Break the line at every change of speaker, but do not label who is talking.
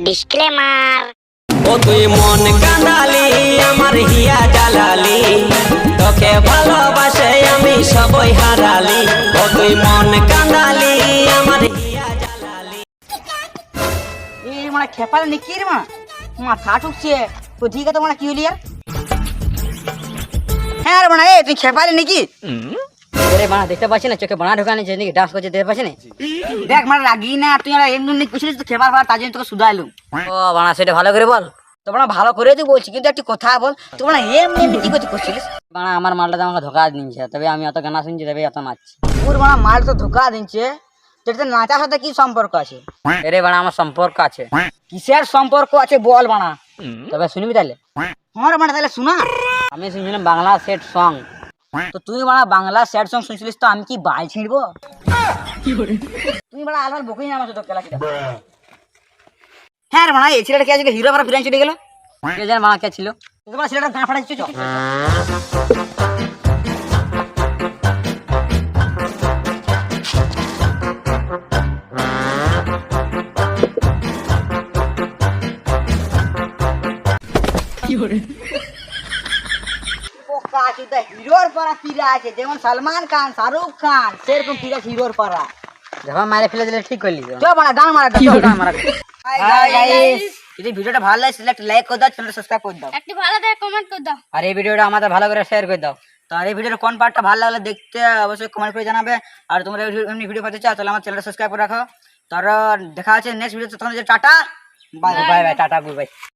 Disclaimer.
ও তুই মন কাঁদালি আমার হিয়া জ্বালালি, তোকে ভালোবাসে আমি সবই হারালি। ও তুই মন কাঁদালি আমার হিয়া জ্বালালি।
এই মানে খেপালে নাকি রে মা মাথা ঠুকছে তো ঠিক আছে মানে কি হলি আর হ্যাঁ রে মানে এই তুই খেপালি নাকি
আরে বানা দেখতে পাচ্ছি না, চোখে বানা ঢোকানি যে নাকি ডান্স করছে দেখতে পাচ্ছি না।
দেখ মানে রাগি না তুই আর এমনি এমনি কুছিস তো খেপার তার জন্য তোকে শুধাইলুম।
ও বানা সেটা ভালো করে বল।
তো মানে ভালো করে তুই বলছি কিন্তু একটি কথা বল তুই মানে এমনি এমনি কি করছিস
বানা আমার মালটা আমাকে ধোকা দিচ্ছে, তবে আমি অত গানা শুনছি তবে এত নাচছি।
তোর মানে মাল তো ধোকা দিচ্ছে, তোর তো নাচার সাথে কি সম্পর্ক আছে?
আরে বানা আমার সম্পর্ক আছে।
কিসের সম্পর্ক আছে বল বানা।
তবে শুনবি তাহলে?
আমার মানে তাহলে শোনা।
আমি শুনছিলাম বাংলা সেট সং।
তো তুই মানে বাংলা স্যাড সং শুনছিলিস তো আমি কি বাল ছিঁড়বো? তুই মানে আলাদা বকুই না আমার সাথে খেলা ছিল। হ্যাঁ রে মানে এই ছেলেটা কে আজকে হিরো ভাড়া ফিরে চলে গেল?
কে জানে বানা কে ছিল।
তোমার ছেলেটা গাঁ ফাটাচ্ছিস চল। পোকা চুদা হিরোর পাড়া ফিরে আছে, যেমন সালমান খান শাহরুখ খান সেরকম ফিরে আছে হিরোর পাড়া।
যখন মারে ফেলে দিলে ঠিক করলি তো।
চল মানে গান মারা
গান মারা।
যদি ভিডিওটা ভালো লাগে তাহলে একটা লাইক করে দাও, চ্যানেলটা সাবস্ক্রাইব করে দাও।
একটু ভালো দেখে কমেন্ট করে দাও।
আর এই ভিডিওটা আমাদের ভালো করে শেয়ার করে দাও।
তো আর এই ভিডিওর কোন পার্টটা ভালো লাগলে দেখতে অবশ্যই কমেন্ট করে জানাবে। আর তোমরা এমনি ভিডিও পেতে চাও তাহলে আমার চ্যানেলটা সাবস্ক্রাইব করে রাখো। তার দেখা আছে নেক্সট ভিডিওতে, তখন tata bye
bye bye, tata, good bye.